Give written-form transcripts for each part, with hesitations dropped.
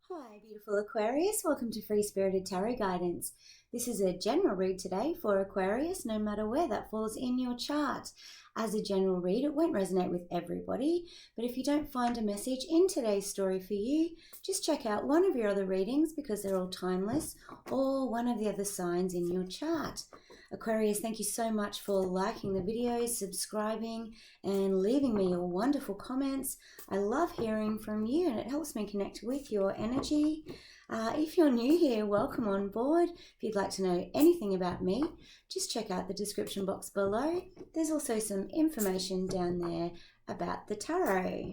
Hi, beautiful Aquarius. Welcome to Free Spirited Tarot Guidance. This is a general read today for Aquarius, no matter where that falls in your chart. As a general read, it won't resonate with everybody, but if you don't find a message in today's story for you, just check out one of your other readings because they're all timeless, or one of the other signs in your chart. Aquarius, thank you so much for liking the videos, subscribing, and leaving me your wonderful comments. I love hearing from you and it helps me connect with your energy. If you're new here, welcome on board. If you'd like to know anything about me, just check out the description box below. There's also some information down there about the tarot.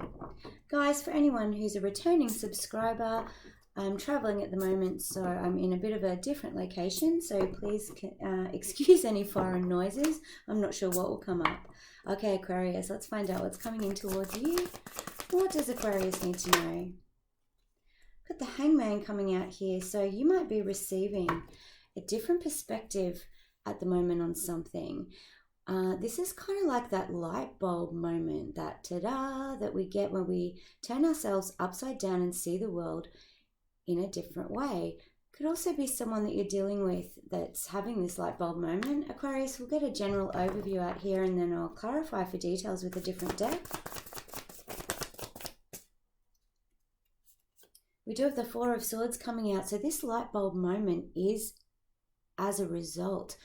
Guys, for anyone who's a returning subscriber, I'm traveling at the moment, so I'm in a bit of a different location, so please excuse any foreign noises. I'm not sure what will come up. Okay, Aquarius, let's find out what's coming in towards you. What does Aquarius need to know? Got the Hangman coming out here, so you might be receiving a different perspective at the moment on something. This is kind of like that light bulb moment, that ta-da that we get when we turn ourselves upside down and see the world in a different way. Could also be someone that you're dealing with that's having this light bulb moment. Aquarius, we'll get a general overview out here and then I'll clarify for details with a different deck. We do have the Four of Swords coming out. So this light bulb moment is as a result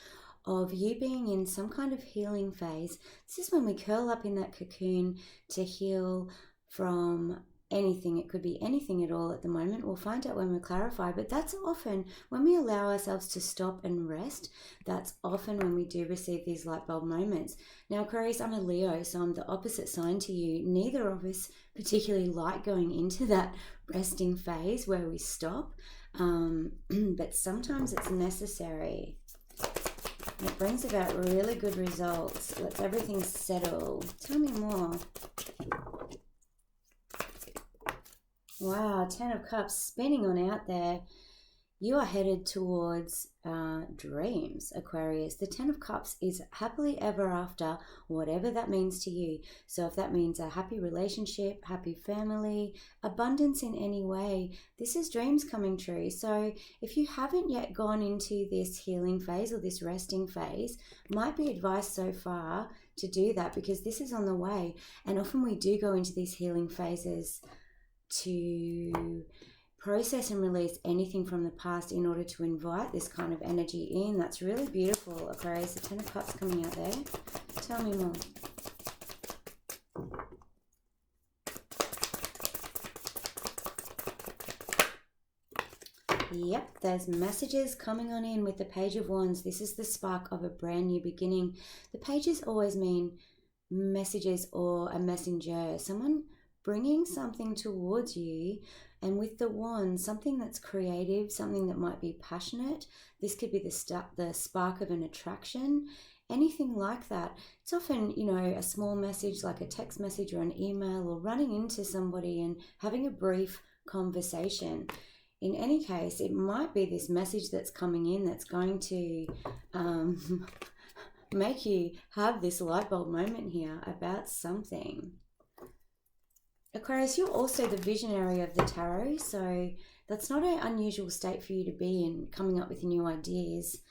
of you being in some kind of healing phase. This is when we curl up in that cocoon to heal from anything. It could be anything at all at the moment. We'll find out when we clarify, but that's often when we allow ourselves to stop and rest. That's often when we do receive these light bulb moments. Now, Aquarius, I'm a Leo, so I'm the opposite sign to you. Neither of us particularly like going into that resting phase where we stop, but sometimes it's necessary. It brings about really good results. Lets everything settle. Tell me more. Wow, Ten of Cups spinning on out there. You are headed towards dreams, Aquarius. The Ten of Cups is happily ever after, whatever that means to you. So if that means a happy relationship, happy family, abundance in any way, this is dreams coming true. So if you haven't yet gone into this healing phase or this resting phase, might be advice so far to do that because this is on the way. And often we do go into these healing phases to process and release anything from the past in order to invite this kind of energy in. That's really beautiful, Aquarius. The Ten of Cups coming out there. Tell me more. Yep, there's messages coming on in with the Page of Wands. This is the spark of a brand new beginning. The pages always mean messages or a messenger, someone bringing something towards you. And with the wand, something that's creative, something that might be passionate. This could be the spark of an attraction, anything like that. It's often, you know, a small message like a text message or an email, or running into somebody and having a brief conversation. In any case, it might be this message that's coming in that's going to make you have this light bulb moment here about something. Aquarius, you're also the visionary of the tarot, so that's not an unusual state for you to be in, coming up with new ideas.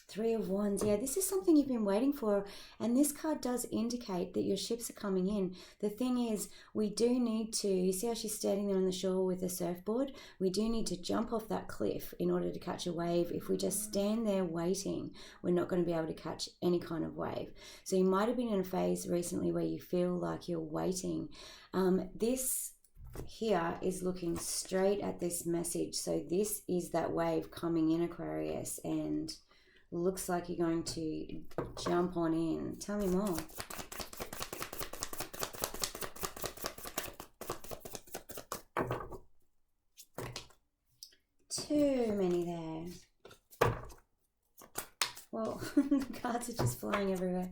Three of Wands, yeah, this is something you've been waiting for, and this card does indicate that your ships are coming in. The thing is, we do need to, you see how she's standing there on the shore with a surfboard? We do need to jump off that cliff in order to catch a wave. If we just stand there waiting, we're not going to be able to catch any kind of wave. So you might have been in a phase recently where you feel like you're waiting. This here is looking straight at this message. So this is that wave coming in, Aquarius, and looks like you're going to jump on in. Tell me more. Too many there. Well, the cards are just flying everywhere.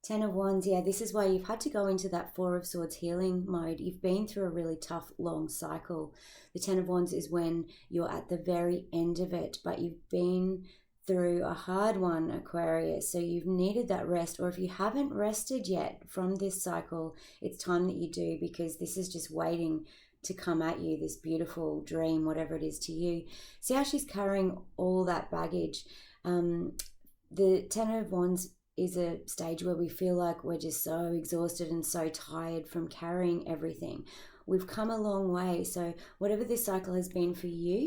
Ten of Wands, yeah, this is why you've had to go into that Four of Swords healing mode. You've been through a really tough, long cycle. The Ten of Wands is when you're at the very end of it, but you've been through a hard one, Aquarius. So you've needed that rest, or if you haven't rested yet from this cycle, it's time that you do, because this is just waiting to come at you, this beautiful dream, whatever it is to you. See how she's carrying all that baggage. The Ten of Wands is a stage where we feel like we're just so exhausted and so tired from carrying everything. We've come a long way. So whatever this cycle has been for you,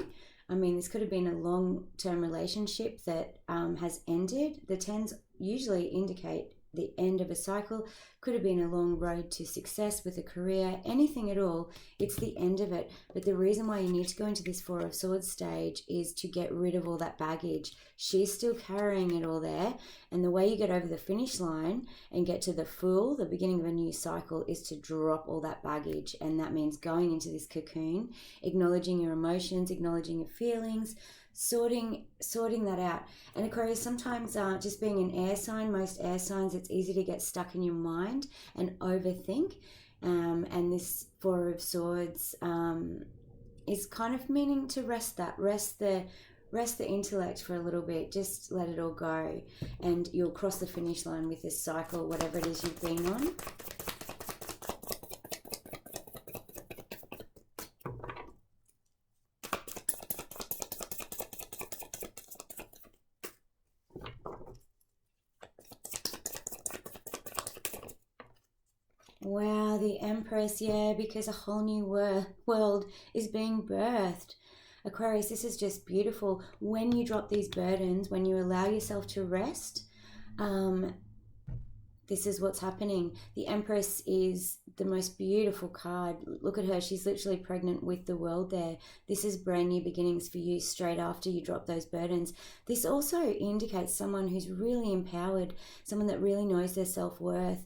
I mean, this could have been a long-term relationship that has ended. The tens usually indicate the end of a cycle. Could have been a long road to success with a career, anything at all. It's the end of it. But the reason why you need to go into this Four of Swords stage is to get rid of all that baggage. She's still carrying it all there. And the way you get over the finish line and get to the Fool, the beginning of a new cycle, is to drop all that baggage. And that means going into this cocoon, acknowledging your emotions, acknowledging your feelings, sorting that out. And Aquarius, sometimes just being an air sign, most air signs, it's easy to get stuck in your mind and overthink. And this Four of Swords is kind of meaning to rest the intellect for a little bit. Just let it all go, and you'll cross the finish line with this cycle, whatever it is you've been on. Wow, the Empress, yeah, because a whole new world is being birthed. Aquarius, this is just beautiful. When you drop these burdens, when you allow yourself to rest, this is what's happening. The Empress is the most beautiful card. Look at her. She's literally pregnant with the world there. This is brand new beginnings for you straight after you drop those burdens. This also indicates someone who's really empowered, someone that really knows their self-worth.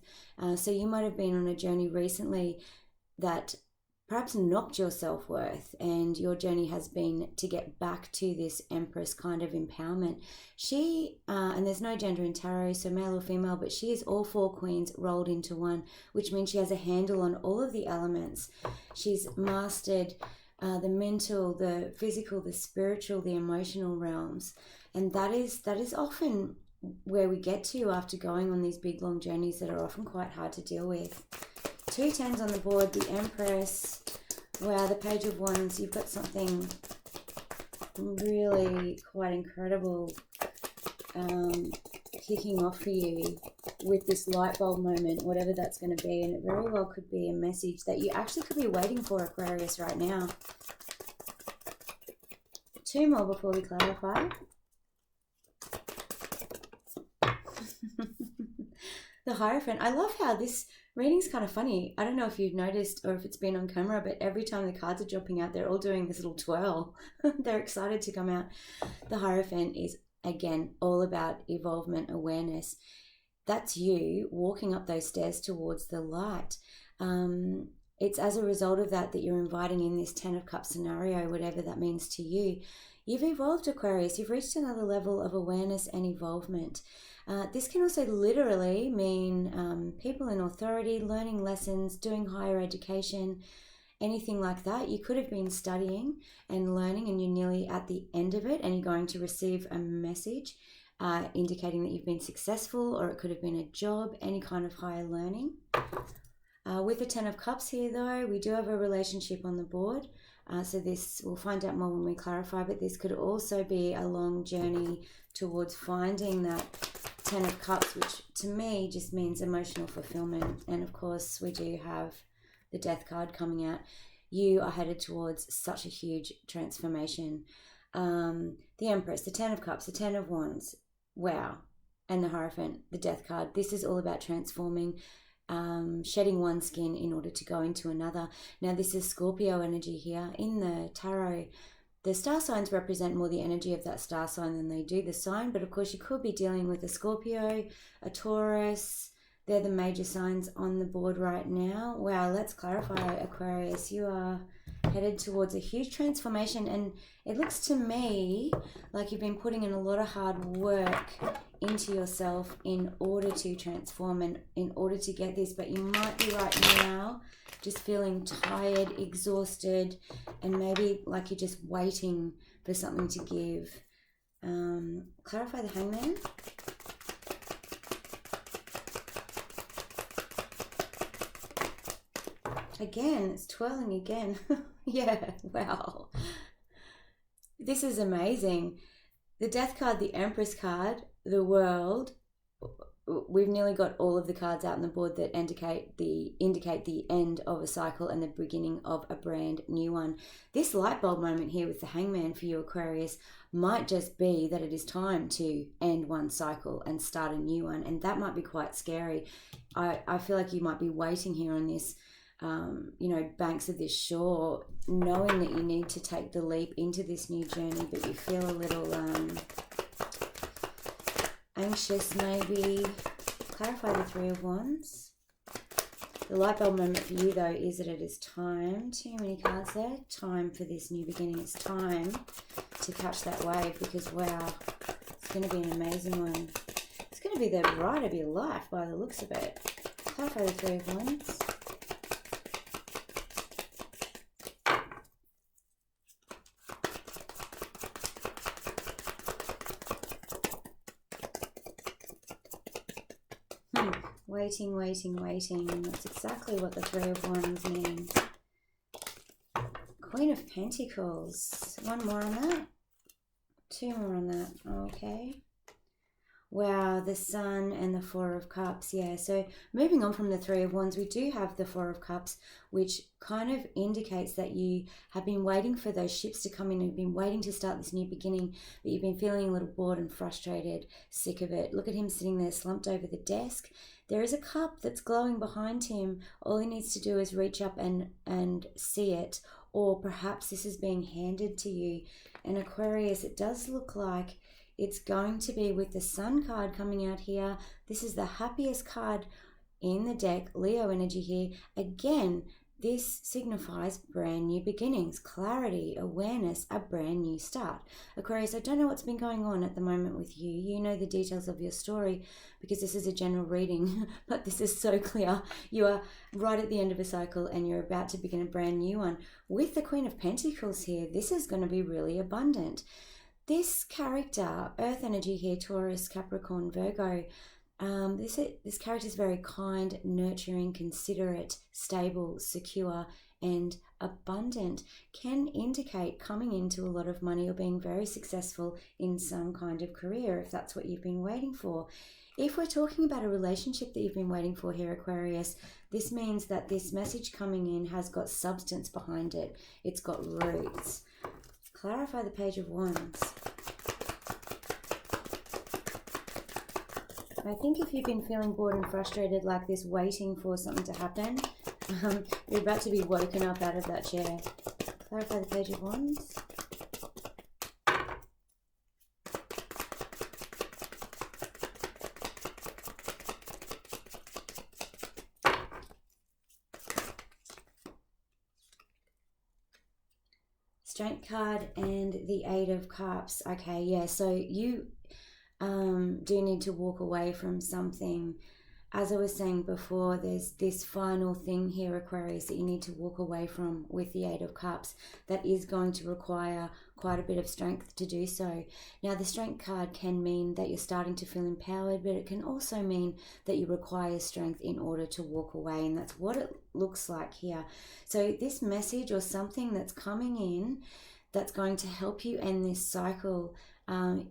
So you might have been on a journey recently that perhaps knocked your self-worth, and your journey has been to get back to this Empress kind of empowerment. She, and there's no gender in tarot, so male or female, but she is all four queens rolled into one, which means she has a handle on all of the elements. She's mastered the mental, the physical, the spiritual, the emotional realms. And that is often where we get to after going on these big long journeys that are often quite hard to deal with. 2 tens on the board, the Empress. Wow, the Page of Wands. You've got something really quite incredible kicking off for you with this light bulb moment, whatever that's going to be. And it very well could be a message that you actually could be waiting for, Aquarius, right now. 2 more before we clarify. The Hierophant. I love how this reading's kind of funny. I don't know if you've noticed or if it's been on camera, but every time the cards are dropping out, they're all doing this little twirl. They're excited to come out. The Hierophant is, again, all about evolvement, awareness. That's you walking up those stairs towards the light. It's as a result of that you're inviting in this 10 of Cups scenario, whatever that means to you. You've evolved, Aquarius. You've reached another level of awareness and evolvement. This can also literally mean people in authority, learning lessons, doing higher education, anything like that. You could have been studying and learning and you're nearly at the end of it, and you're going to receive a message indicating that you've been successful, or it could have been a job, any kind of higher learning. With the 10 of Cups here, though, we do have a relationship on the board. So this, we'll find out more when we clarify, but this could also be a long journey towards finding that 10 of Cups, which to me just means emotional fulfillment. And of course, we do have the Death card coming out. You are headed towards such a huge transformation. The Empress, the 10 of Cups, the 10 of Wands, wow. And the Hierophant, the Death card. This is all about transforming, shedding one skin in order to go into another. Now, this is Scorpio energy here. In the tarot, the star signs represent more the energy of that star sign than they do the sign, but of course you could be dealing with a Scorpio, a Taurus. They're the major signs on the board right now. Wow, let's clarify, Aquarius. You are headed towards a huge transformation, and it looks to me like you've been putting in a lot of hard work into yourself in order to transform and in order to get this, but you might be right now just feeling tired, exhausted, and maybe like you're just waiting for something to give. Clarify the Hangman. Again, it's twirling again. Yeah, wow. This is amazing. The Death card, the Empress card, the World. We've nearly got all of the cards out on the board that indicate the end of a cycle and the beginning of a brand new one. This light bulb moment here with the Hangman for you, Aquarius, might just be that it is time to end one cycle and start a new one, and that might be quite scary. I feel like you might be waiting here on this banks of this shore, knowing that you need to take the leap into this new journey, but you feel a little anxious maybe. Clarify the Three of Wands. The light bulb moment for you though is that it is time, too many cards there, time for this new beginning. It's time to catch that wave, because wow, it's going to be an amazing one. It's going to be the ride of your life by the looks of it. Clarify the Three of Wands. Waiting, waiting, waiting. That's exactly what the Three of Wands means. Queen of Pentacles. One more on that. Two more on that. Okay. Wow, the Sun and the Four of Cups. Yeah, so moving on from the Three of Wands, we do have the Four of Cups, which kind of indicates that you have been waiting for those ships to come in. You've been waiting to start this new beginning, but you've been feeling a little bored and frustrated, sick of it. Look at him sitting there slumped over the desk. There is a cup that's glowing behind him. All he needs to do is reach up and see it, or perhaps this is being handed to you. And Aquarius, it does look like it's going to be with the Sun card coming out here. This is the happiest card in the deck, Leo energy here. Again, this signifies brand new beginnings, clarity, awareness, a brand new start. Aquarius, I don't know what's been going on at the moment with you. You know the details of your story because this is a general reading, but this is so clear. You are right at the end of a cycle and you're about to begin a brand new one. With the Queen of Pentacles here, this is going to be really abundant. This character, Earth energy here, Taurus, Capricorn, Virgo, this character is very kind, nurturing, considerate, stable, secure, and abundant. Can indicate coming into a lot of money or being very successful in some kind of career, if that's what you've been waiting for. If we're talking about a relationship that you've been waiting for here, Aquarius, this means that this message coming in has got substance behind it. It's got roots. Clarify the Page of Wands. I think if you've been feeling bored and frustrated like this, waiting for something to happen, you're about to be woken up out of that chair. Clarify the Page of Wands. Strength card and the Eight of Cups. Okay, yeah, so you do need to walk away from something. As I was saying before, there's this final thing here, Aquarius, that you need to walk away from with the Eight of Cups that is going to require quite a bit of strength to do so. Now, the Strength card can mean that you're starting to feel empowered, but it can also mean that you require strength in order to walk away, and that's what it looks like here. So this message or something that's coming in that's going to help you end this cycle,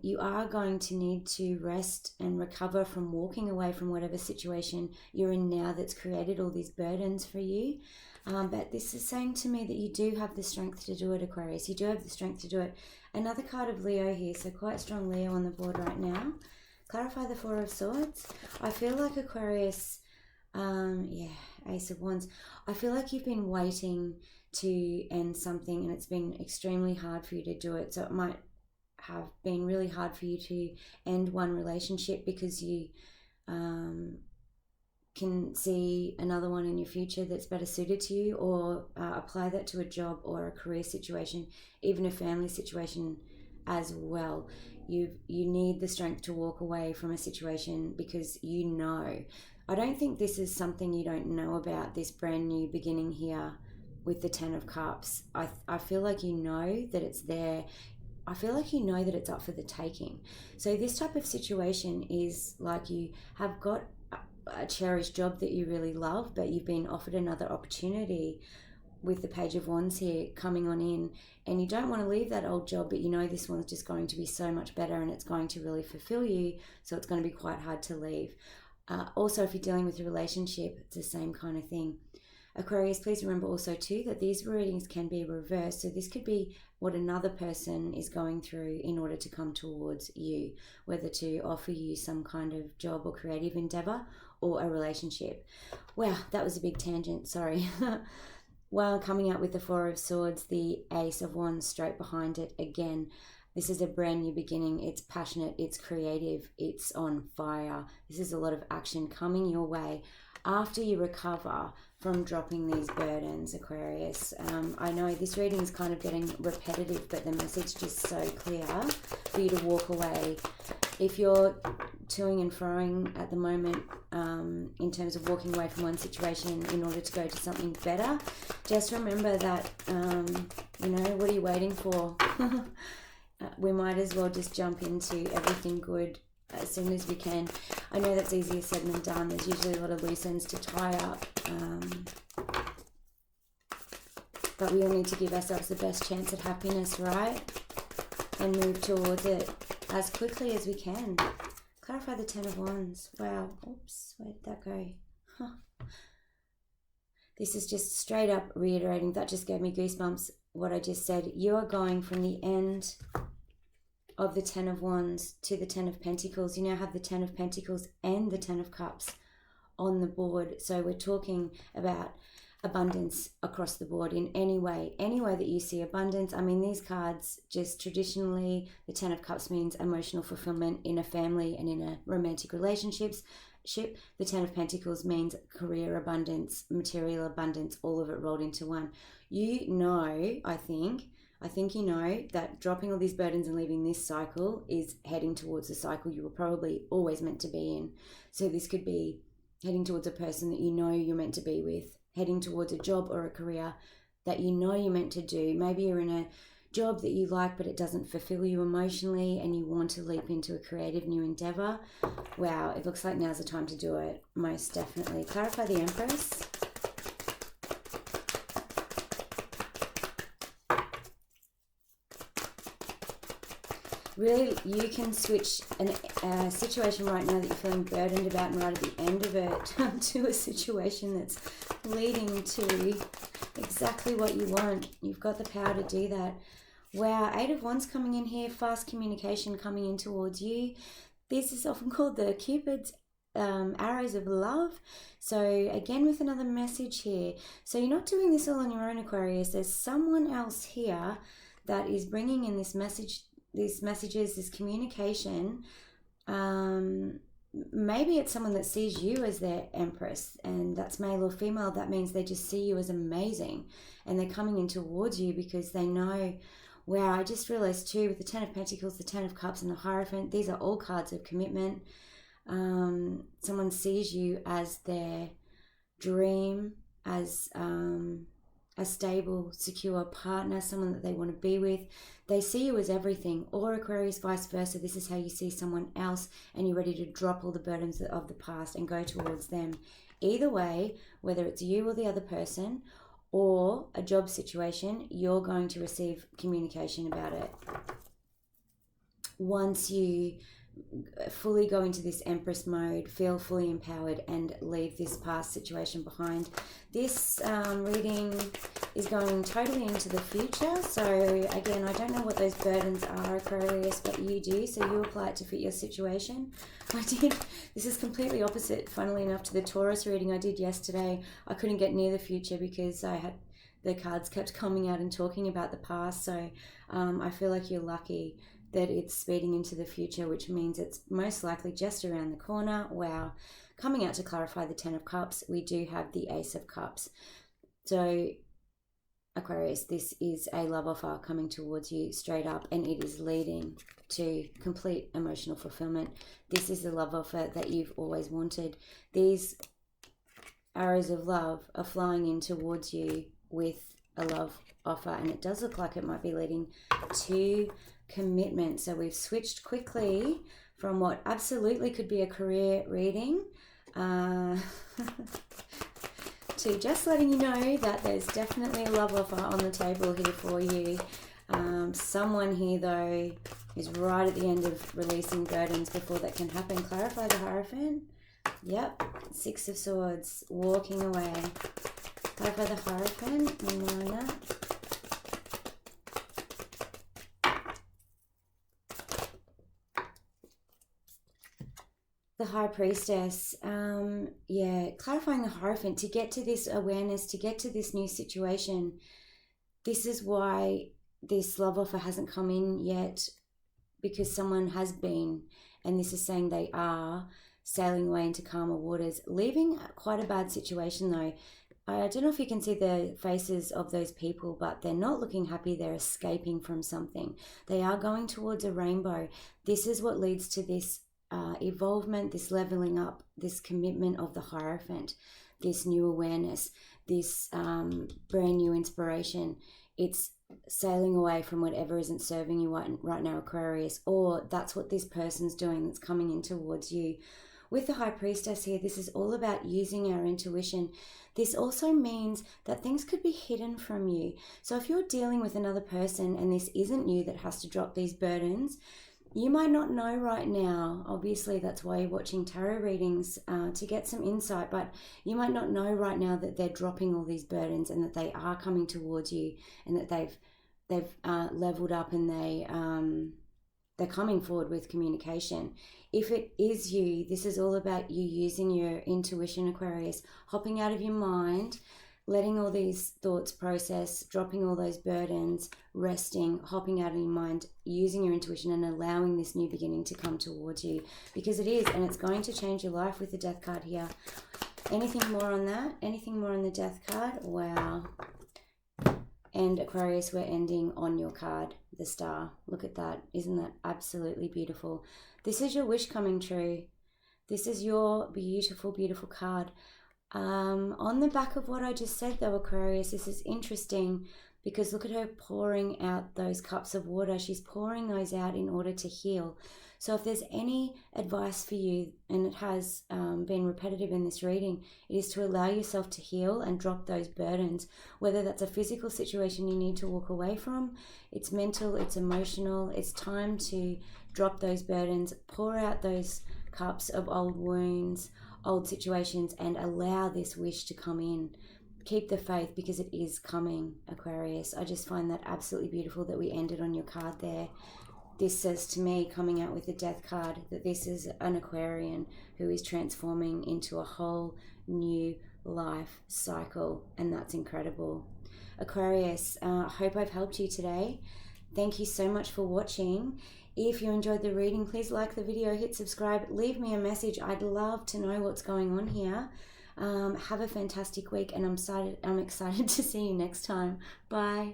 you are going to need to rest and recover from walking away from whatever situation you're in now that's created all these burdens for you. But this is saying to me that you do have the strength to do it, Aquarius. You do have the strength to do it. Another card of Leo here, so quite strong Leo on the board right now. Clarify the Four of Swords. I feel like Aquarius, Ace of Wands. I feel like you've been waiting to end something and it's been extremely hard for you to do it. So it might have been really hard for you to end one relationship because you can see another one in your future that's better suited to you, or apply that to a job or a career situation, even a family situation as well. You need the strength to walk away from a situation because you know. I don't think this is something you don't know about, this brand new beginning here with the Ten of Cups. I feel like you know that it's there. I feel like you know that it's up for the taking. So this type of situation is like you have got a cherished job that you really love, but you've been offered another opportunity with the Page of Wands here coming on in, and you don't want to leave that old job, but you know this one's just going to be so much better and it's going to really fulfill you, so it's going to be quite hard to leave. Also, if you're dealing with a relationship, it's the same kind of thing. Aquarius, please remember also too that these readings can be reversed. So this could be what another person is going through in order to come towards you, whether to offer you some kind of job or creative endeavor or a relationship. Wow, that was a big tangent, sorry. Well, coming out with the Four of Swords, the Ace of Wands straight behind it again. This is a brand new beginning. It's passionate, it's creative, it's on fire. This is a lot of action coming your way after you recover from dropping these burdens, Aquarius. I know this reading is kind of getting repetitive, but the message is just so clear for you to walk away. If you're toing and froing at the moment in terms of walking away from one situation in order to go to something better, just remember that, what are you waiting for? We might as well just jump into everything good as soon as we can. I know that's easier said than done. There's usually a lot of loose ends to tie up. But we all need to give ourselves the best chance at happiness, right? And move towards it as quickly as we can. Clarify the Ten of Wands. Wow. Oops. Where did that go? Huh. This is just straight up reiterating. That just gave me goosebumps, what I just said. You are going from the end of the Ten of Wands to the Ten of Pentacles. You now have the Ten of Pentacles and the Ten of Cups on the board. So we're talking about abundance across the board in any way that you see abundance. I mean, these cards just traditionally, the Ten of Cups means emotional fulfillment in a family and in a romantic relationships. The Ten of Pentacles means career abundance, material abundance, all of it rolled into one. You know, I think you know that dropping all these burdens and leaving this cycle is heading towards the cycle you were probably always meant to be in. So this could be heading towards a person that you know you're meant to be with, heading towards a job or a career that you know you're meant to do. Maybe you're in a job that you like, but it doesn't fulfill you emotionally and you want to leap into a creative new endeavor. Wow, it looks like now's the time to do it, most definitely. Clarify the Empress. Really, you can switch a situation right now that you're feeling burdened about and right at the end of it to a situation that's leading to exactly what you want. You've got the power to do that. Wow, Eight of Wands coming in here, fast communication coming in towards you. This is often called the Cupid's arrows of love. So again, with another message here. So you're not doing this all on your own, Aquarius. There's someone else here that is bringing in this message, these messages, this communication. Maybe it's someone that sees you as their Empress, and that's male or female. That means they just see you as amazing and they're coming in towards you because they know. Wow, I just realized too, with the Ten of Pentacles, the Ten of Cups and the Hierophant, these are all cards of commitment. Someone sees you as their dream, as a stable, secure partner, someone that they want to be with. They see you as everything. Or Aquarius, vice versa. This is how you see someone else and you're ready to drop all the burdens of the past and go towards them. Either way, whether it's you or the other person or a job situation, you're going to receive communication about it. Once you fully go into this Empress mode, feel fully empowered and leave this past situation behind. This reading is going totally into the future. So again, I don't know what those burdens are, Aquarius, but you do. So you apply it to fit your situation. I did. This is completely opposite, funnily enough, to the Taurus reading I did yesterday. I couldn't get near the future because the cards kept coming out and talking about the past. So I feel like you're lucky that it's speeding into the future, which means it's most likely just around the corner. Wow. Coming out to clarify the Ten of Cups, we do have the Ace of Cups. So Aquarius, this is a love offer coming towards you straight up, and it is leading to complete emotional fulfillment. This is the love offer that you've always wanted. These arrows of love are flying in towards you with a love offer, and it does look like it might be leading to commitment. So we've switched quickly from what absolutely could be a career reading to just letting you know that there's definitely a love offer on the table here for you. Someone here, though, is right at the end of releasing burdens before that can happen. Clarify the Hierophant. Yep. Six of Swords. Walking away. Clarify the Hierophant. Minor. The High Priestess. Yeah. Clarifying the Hierophant. To get to this awareness, to get to this new situation. This is why this love offer hasn't come in yet, because someone has been, and this is saying they are sailing away into calmer waters, leaving quite a bad situation though. I don't know if you can see the faces of those people, but they're not looking happy. They're escaping from something. They are going towards a rainbow. This is what leads to this evolvement, this leveling up, this commitment of the Hierophant, this new awareness, this brand new inspiration. It's sailing away from whatever isn't serving you right now, Aquarius, or that's what this person's doing that's coming in towards you. With the High Priestess here, this is all about using our intuition. This also means that things could be hidden from you. So if you're dealing with another person and this isn't you that has to drop these burdens, you might not know right now. Obviously, that's why you're watching tarot readings, to get some insight, but you might not know right now that they're dropping all these burdens and that they are coming towards you, and that they've leveled up, and they're coming forward with communication. If it is you, this is all about you using your intuition, Aquarius, hopping out of your mind, letting all these thoughts process, dropping all those burdens, resting, hopping out of your mind, using your intuition, and allowing this new beginning to come towards you, because it is, and it's going to change your life with the Death card here. Anything more on that? Anything more on the Death card? Wow. And Aquarius, we're ending on your card, the Star. Look at that. Isn't that absolutely beautiful? This is your wish coming true. This is your beautiful, beautiful card. On the back of what I just said though, Aquarius, this is interesting because look at her pouring out those cups of water. She's pouring those out in order to heal. So if there's any advice for you, and it has been repetitive in this reading, it is to allow yourself to heal and drop those burdens, whether that's a physical situation you need to walk away from, it's mental, it's emotional. It's time to drop those burdens, pour out those cups of old wounds, old situations, and allow this wish to come in. Keep the faith, because it is coming, Aquarius. I just find that absolutely beautiful that we ended on your card there. This says to me, coming out with the Death card, that this is an Aquarian who is transforming into a whole new life cycle, and that's incredible. Aquarius, I hope I've helped you today. Thank you so much for watching. If you enjoyed the reading, please like the video, hit subscribe, leave me a message. I'd love to know what's going on here. Have a fantastic week, and I'm excited to see you next time. Bye.